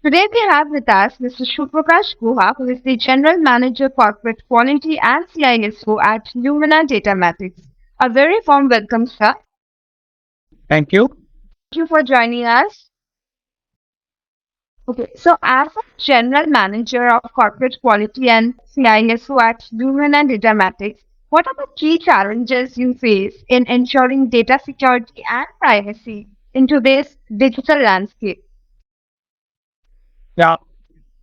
Today we have with us Mr. Suprakash Guha, who is the General Manager Corporate Quality and CISO at Lumina Datamatics. A very warm welcome, sir. Thank you. Thank you for joining us. Okay, so as a General Manager of Corporate Quality and CISO at Lumina Datamatics, what are the key challenges you face in ensuring data security and privacy in today's digital landscape? Yeah.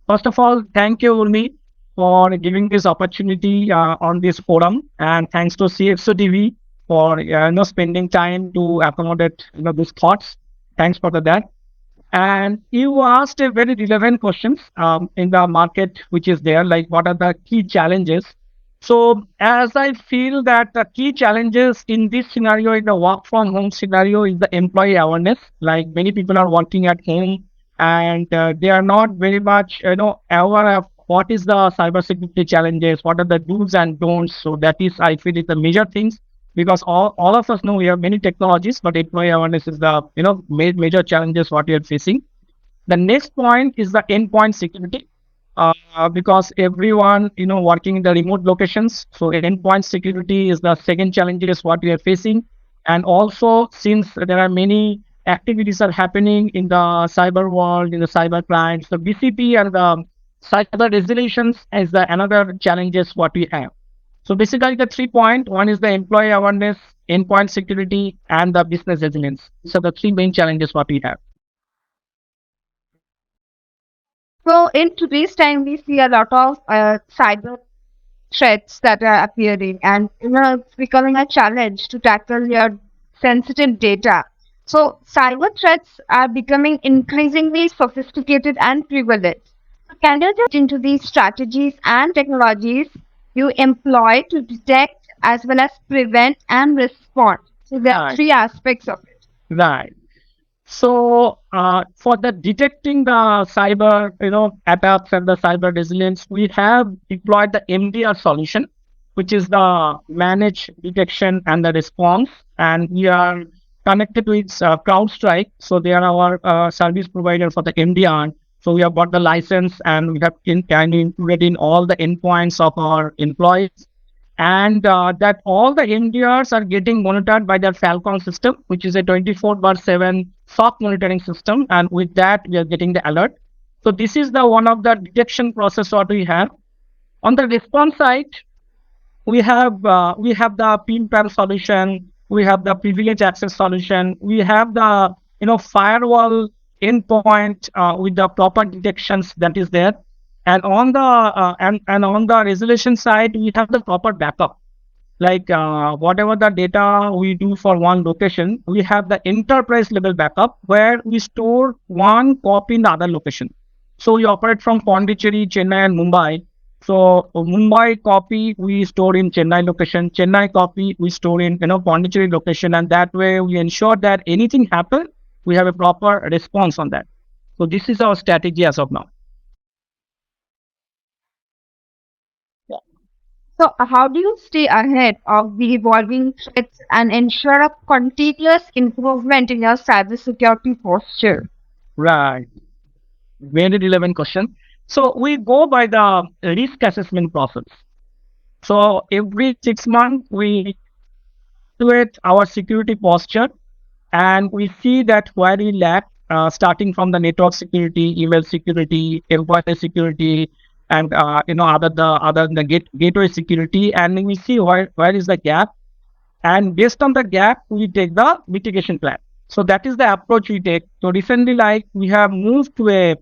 First of all, thank you, Urmi, for giving this opportunity on this forum, and thanks to CXOTV for spending time to accommodate these thoughts. Thanks for that. And you asked a very relevant questions in the market, which is there, like what are the key challenges. So as I feel that the key challenges in this scenario, in the work from home scenario, is the employee awareness. Like many people are working at home and they are not very much, aware of what is the cybersecurity challenges, what are the do's and don'ts. So that is, I feel, is the major things because all of us know we have many technologies, but employee awareness is the major challenges what we are facing. The next point is the endpoint security, because everyone working in the remote locations. So endpoint security is the second challenges what we are facing, and also since there are many activities are happening in the cyber world, in the cyber crimes, the BCP and the cyber resolutions is the another challenges what we have. So basically the 3 point, one is the employee awareness, endpoint security, and the business resilience. So the three main challenges what we have. So in today's time, we see a lot of cyber threats that are appearing, and it's becoming a challenge to tackle your sensitive data. So cyber threats are becoming increasingly sophisticated and prevalent. So can you just into these strategies and technologies you employ to detect as well as prevent and respond? So there are Right. three aspects of it. Right. So for the detecting the cyber, attacks and the cyber resilience, we have deployed the MDR solution, which is the managed detection and the response, and we are connected with Crowdstrike. So they are our service provider for the MDR. So we have got the license and we have included in all the endpoints of our employees, and that all the MDRs are getting monitored by their Falcon system, which is a 24/7 SOC monitoring system. And with that, we are getting the alert. So this is the one of the detection process what we have. On the response side, we have the pinpad solution, we have the privilege access solution, we have the firewall endpoint with the proper detections that is there, and on the and on the resolution side we have the proper backup. Like whatever the data we do for one location, we have the enterprise level backup where we store one copy in the other location. So we operate from Pondicherry, Chennai, and Mumbai. So Mumbai copy we store in Chennai location, Chennai copy we store in Pondicherry location, and that way we ensure that anything happen, we have a proper response on that. So this is our strategy as of now. So, how do you stay ahead of the evolving threats and ensure a continuous improvement in your cybersecurity posture? Right. Very relevant question. So we go by the risk assessment process. So every 6 months we evaluate our security posture and we see that where we lack, starting from the network security, email security, employee security, and other than the gateway security, and we see where is the gap, and based on the gap we take the mitigation plan. So that is the approach we take. So recently, like we have moved to a,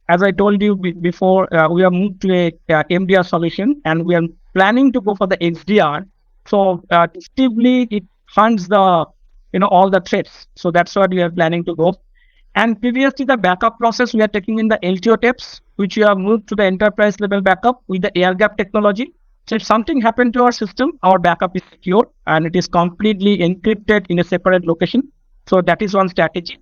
as I told you before, we have moved to a MDR solution, and we are planning to go for the XDR. So actively it hunts the all the threats. So that's what we are planning to go. And previously, the backup process we are taking in the LTO tapes, which we have moved to the enterprise level backup with the air gap technology. So if something happened to our system, our backup is secure and it is completely encrypted in a separate location. So that is one strategy.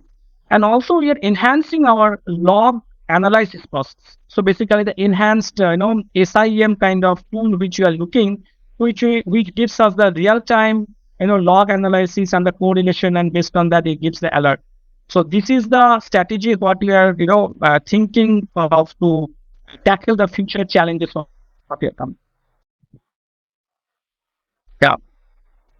And also we are enhancing our log analysis process. So basically the enhanced, SIEM kind of tool which you are looking, which gives us the real time, log analysis and the correlation, and based on that it gives the alert. So this is the strategy what we are thinking of to tackle the future challenges of your company. Yeah.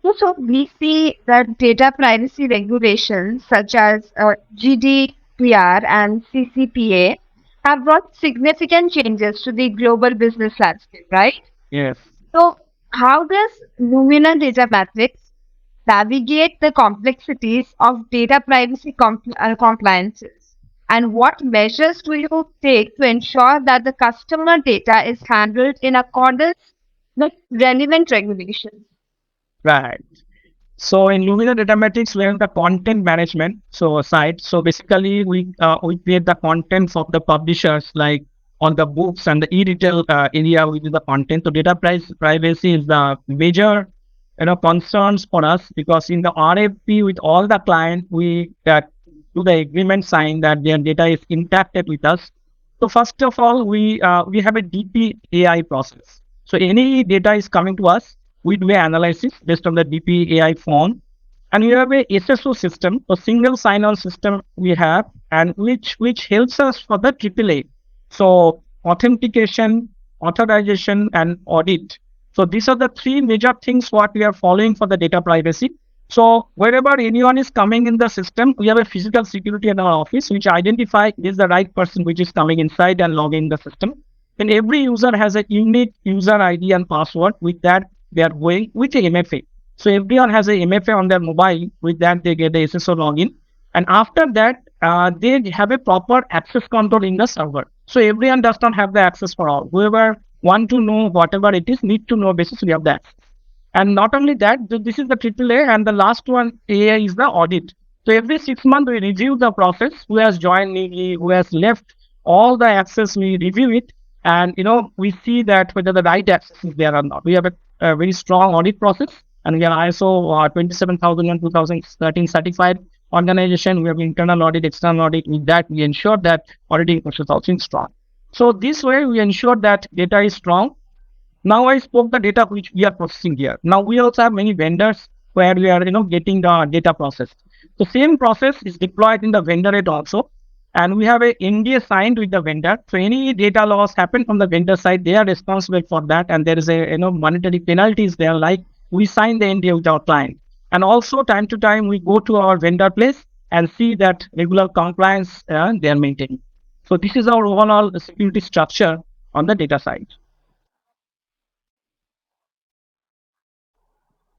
So we see that data privacy regulations such as GDPR and CCPA have brought significant changes to the global business landscape, right? Yes. So how does Lumina Datamatics navigate the complexities of data privacy compliances? And what measures do you take to ensure that the customer data is handled in accordance with relevant regulations? Right. So in Lumina Datamatics, we have the content management side. So basically, we create the contents of the publishers, like on the books and the e-retail area, which is the content. So privacy is the major concerns for us, because in the RFP with all the client, we do the agreement sign that their data is impacted with us. So first of all, we have a DP AI process. So any data is coming to us, we do an analysis based on the DPAI form, and we have a SSO system, a single sign-on system we have, and which helps us for the AAA. So authentication, authorization, and audit. So these are the three major things what we are following for the data privacy. So wherever anyone is coming in the system, we have a physical security in our office which identify is the right person which is coming inside and logging the system. And every user has a unique user ID and password. With that, they are going with a MFA. So everyone has a MFA on their mobile. With that, they get the SSO login. And after that, they have a proper access control in the server. So everyone does not have the access for all. Whoever want to know whatever it is, need to know basis we have the access. And not only that, this is the AAA, and the last one AI is the audit. So every 6 months we review the process, who has joined newly, who has left, all the access we review it, and we see that whether the right access is there or not. We have a very strong audit process, and we are ISO 27001 2013 certified organization. We have internal audit, external audit. With that, we ensure that auditing process also is strong. So this way we ensure that data is strong. Now I spoke the data which we are processing here. Now we also have many vendors where we are getting the data processed. The same process is deployed in the vendor end also, and we have a NDA signed with the vendor. So any data loss happen from the vendor side, they are responsible for that, and there is a monetary penalties there. Like we sign the NDA with our client, and also time to time we go to our vendor place and see that regular compliance they are maintaining. So this is our overall security structure on the data side.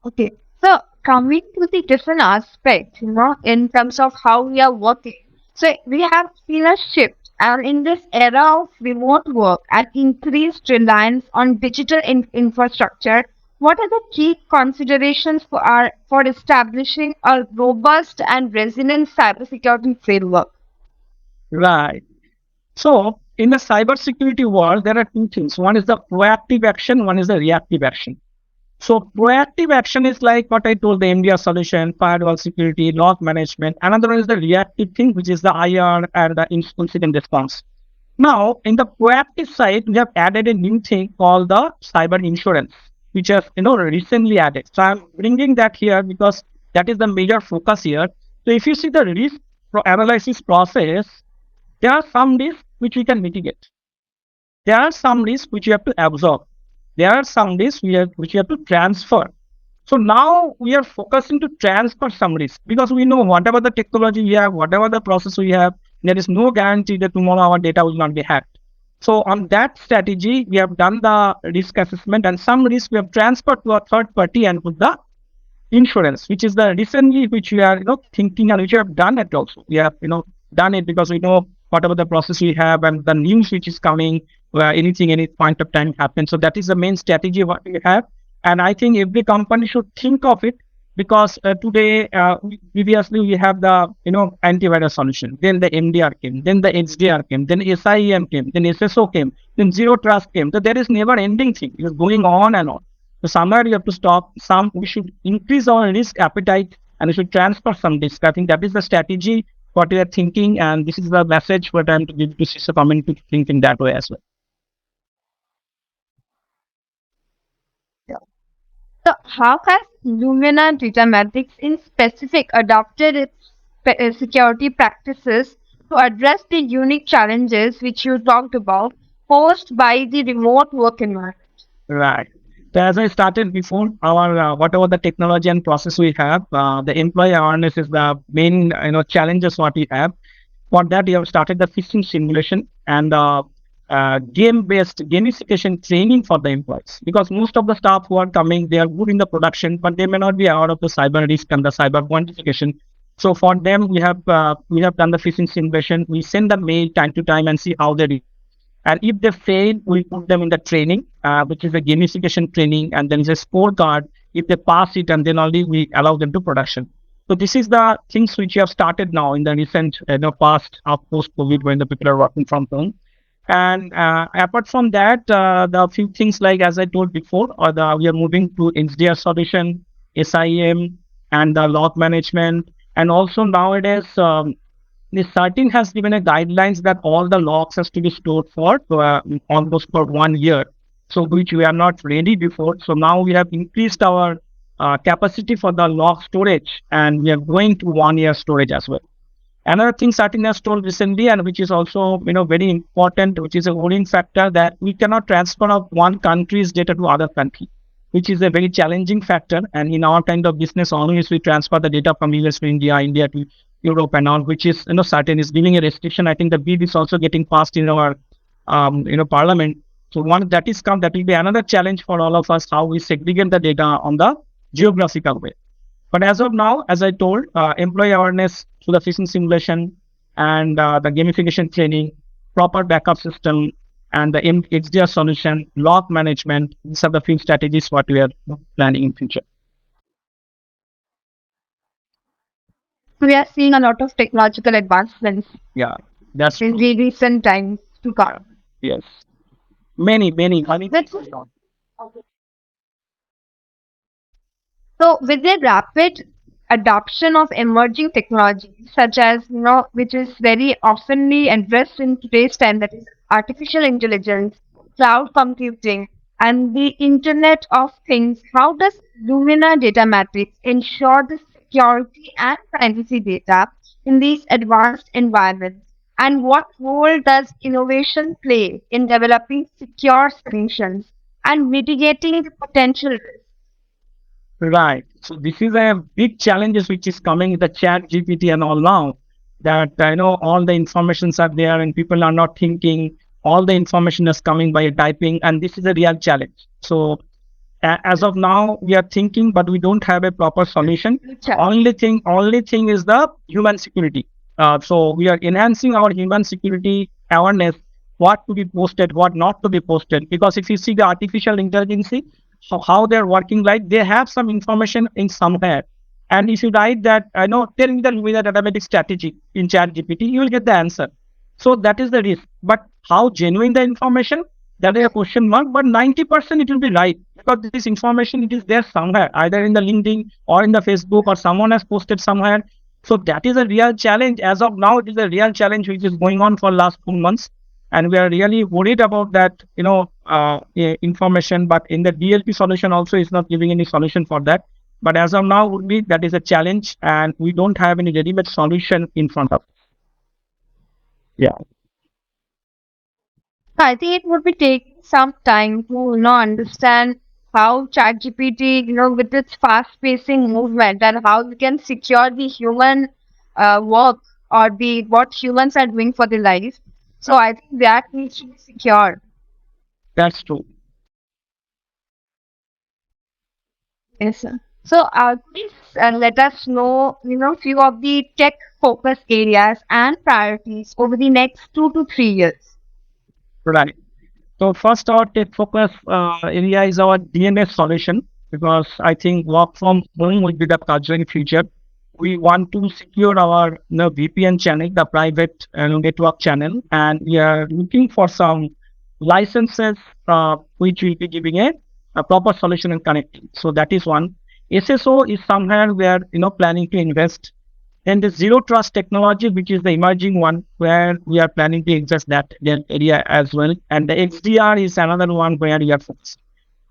Okay. So coming to the different aspects, in terms of how we are working. So we have seen a shift, and in this era of remote work and increased reliance on digital infrastructure, what are the key considerations for establishing a robust and resilient cybersecurity framework? Right. So in the cybersecurity world, there are two things. One is the proactive action, one is the reactive action. So proactive action is like what I told, the MDR solution, firewall security, log management. Another one is the reactive thing, which is the IR and the incident response. Now, in the proactive side, we have added a new thing called the cyber insurance, which has recently added. So I'm bringing that here because that is the major focus here. So if you see the risk analysis process, there are some risks which we can mitigate. There are some risks which you have to absorb. There are some risks which you have to transfer. So now we are focusing to transfer some risk, because we know whatever the technology we have, whatever the process we have, there is no guarantee that tomorrow our data will not be hacked. So on that strategy, we have done the risk assessment, and some risk we have transferred to a third party and put the insurance, which is the recently which we are thinking, and which we have done it also. We have done it because we know whatever the process we have and the news which is coming, where anything any point of time happens. So that is the main strategy what we have, and I think every company should think of it, because today previously we have the antivirus solution, then the MDR came, then the XDR came, then SIEM came, then SSO came, then zero trust came. So there is never ending thing. It's going on and on. So somewhere you have to stop. We should increase our risk appetite, and we should transfer some risk. I think that is the strategy what we are thinking, and this is the message what I'm to give to CISO community to think in that way as well. Yeah. So how has Lumina Datamatics in specific adopted its security practices to address the unique challenges which you talked about posed by the remote work environment. Right. So as I started before, our whatever the technology and process we have, the employee awareness is the main challenges what we have. For that, we have started the phishing simulation and game-based gamification training for the employees. Because most of the staff who are coming, they are good in the production, but they may not be aware of the cyber risk and the cyber quantification. So for them, we have done the phishing simulation. We send the mail time to time and see how they do. And if they fail, we put them in the training, which is a gamification training, and then is a scorecard. If they pass it, and then only we allow them to production. So this is the things which we have started now in the recent, past post COVID when the people are working from home. And apart from that, the few things like as I told before, we are moving to XDR solution, SIM, and the log management, and also nowadays. The certain has given a guidelines that all the logs has to be stored for almost for 1 year, so which we are not ready before. So now we have increased our capacity for the log storage, and we are going to 1 year storage as well. Another thing Satin has told recently, and which is also very important, which is a worrying factor, that we cannot transfer of one country's data to other country, which is a very challenging factor. And in our kind of business, always we transfer the data from US to India, India to Europe, and all, which is certain is giving a restriction. I think the bill is also getting passed in our parliament. So one that is come, that will be another challenge for all of us, how we segregate the data on the geographical way. But as of now, as I told, employee awareness through the phishing simulation and the gamification training, proper backup system, and the XDR solution, log management, these are the few strategies what we are planning in future. We are seeing a lot of technological advancements Yeah, that's in true. the recent times to come. Yes. Many Let's things going on. So, with the rapid adoption of emerging technologies, such as, which is very oftenly addressed in today's time, that is artificial intelligence, cloud computing, and the Internet of Things, how does Lumina Datamatics ensure the security and privacy data in these advanced environments? And what role does innovation play in developing secure solutions and mitigating the potential risks? Right. So this is a big challenges which is coming with the chat GPT and all now, that I know all the informations are there and people are not thinking. All the information is coming by typing, and this is a real challenge. So as of now, we are thinking, but we don't have a proper solution. Only thing is the human security. So we are enhancing our human security awareness, what to be posted, what not to be posted. Because if you see the artificial intelligence, how they're working, like they have some information in somewhere. And if you write that, I know, tell me the Lumina Datamatics strategy in Chat GPT, you will get the answer. So that is the risk. But how genuine the information? That is a question mark. But 90% it will be right, because this information it is there somewhere, either in the LinkedIn or in the Facebook, or someone has posted somewhere. So that is a real challenge. As of now, it is a real challenge which is going on for last 4 months, and we are really worried about that information. But in the DLP solution also is not giving any solution for that. But as of now, would be that is a challenge, and we don't have any ready-made solution in front of us. Yeah, I think it would be taking some time to understand how ChatGPT, with its fast-pacing movement, and how you can secure the human work, or the what humans are doing for their life. So I think that needs to be secured. that's true. Yes, sir. So please let us know, few of the tech focus areas and priorities over the next 2 to 3 years. Right. So first, our tech focus area is our DNS solution, because I think work from home will be the culture in future. We want to secure our VPN channel, the private network channel, and we are looking for some licenses which will be giving a proper solution and connecting. So that is one. SSO is somewhere we are planning to invest. And the zero trust technology, which is the emerging one, where we are planning to invest that area as well. And the XDR is another one where we are focused.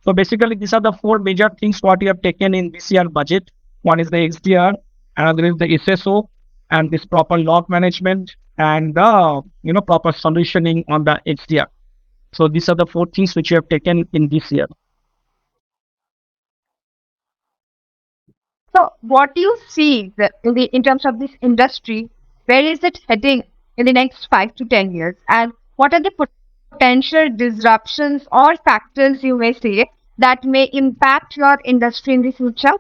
So basically, these are the four major things what we have taken in this year budget. One is the XDR, another is the SSO, and this proper log management and the proper solutioning on the XDR. So these are the four things which we have taken in this year. So, what do you see in terms of this industry? Where is it heading in the next 5 to 10 years? And what are the potential disruptions or factors you may say that may impact your industry in the future?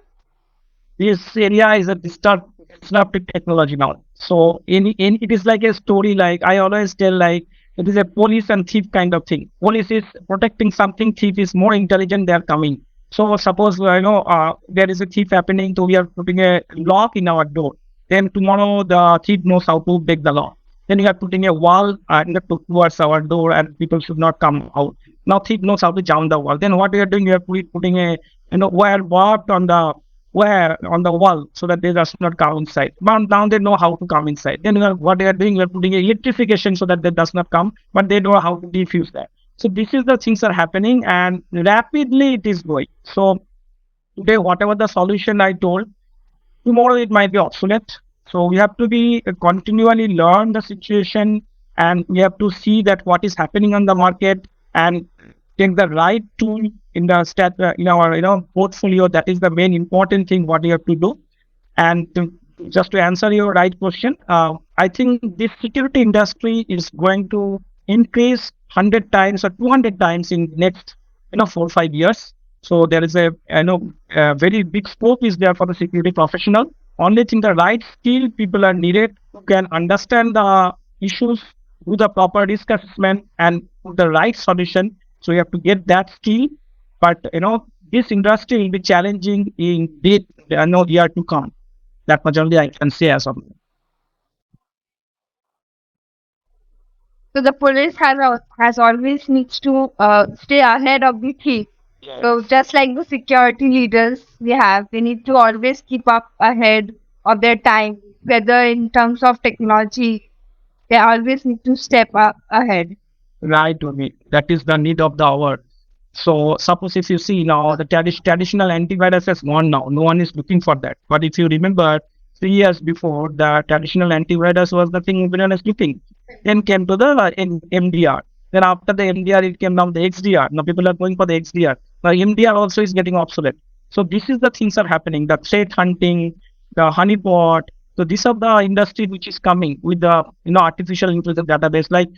This area is a disruptive technology now. So in it is like a story. Like I always tell, like it is a police and thief kind of thing. Police is protecting something. Thief is more intelligent. They are coming. So suppose there is a thief happening. So we are putting a lock in our door. Then tomorrow the thief knows how to break the lock. Then you are putting a wall towards our door, and people should not come out. Now thief knows how to jump the wall. Then what we are doing? We are putting a wire warped on the where on the wall so that they does not come inside. But now they know how to come inside. Then what they are doing, we are putting electrification so that they does not come, but they know how to defuse that. So this is the things are happening and rapidly it is going. So today, whatever the solution I told, tomorrow it might be obsolete. So we have to be continually learn the situation, and we have to see that what is happening on the market and take the right tool in the in our portfolio. That is the main important thing what we have to do. And just to answer your right question, I think this security industry is going to increase 100 times or 200 times in next 4 or 5 years. So there is a very big scope is there for the security professional. Only thing, the right skill people are needed who can understand the issues, do the proper risk assessment, and put the right solution. So you have to get that skill. But this industry will be challenging in year to come. That much only I can say as of now. So the police has always needs to stay ahead of the thief. So just like the security leaders we have, they need to always keep up ahead of their time, whether in terms of technology, they always need to step up ahead. Right, Urmi. That is the need of the hour. So suppose if you see now the traditional antivirus has gone now. No one is looking for that. But if you remember 3 years before, the traditional antivirus was the thing everyone is looking. Then came to the MDR. Then after the MDR, it came down the XDR. Now people are going for the XDR. Now MDR also is getting obsolete. So this is the things are happening. The threat hunting, the honeypot. So these are the industry which is coming with the artificial intelligence database. Like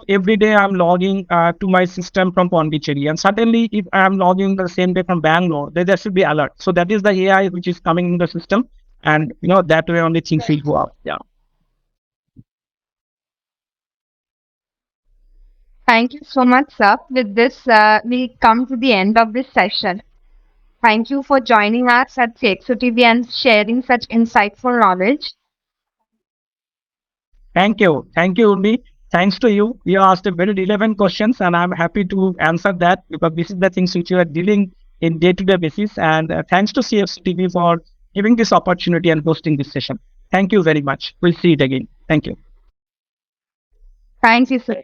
every day I'm logging to my system from Pondicherry, and suddenly if I'm logging the same day from Bangalore, there should be alert. So that is the AI which is coming in the system, and that way only things will go up. Yeah. Thank you so much, sir. With this, we come to the end of this session. Thank you for joining us at CXOTV and sharing such insightful knowledge. Thank you, Urmi. Thanks to you, you asked a very relevant questions, and I'm happy to answer that because this is the things which you are dealing in day-to-day basis. And thanks to CXOTV for giving this opportunity and hosting this session. Thank you very much. We'll see it again. Thank you. Thank you, sir.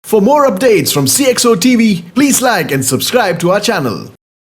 For more updates from CXO TV, please like and subscribe to our channel.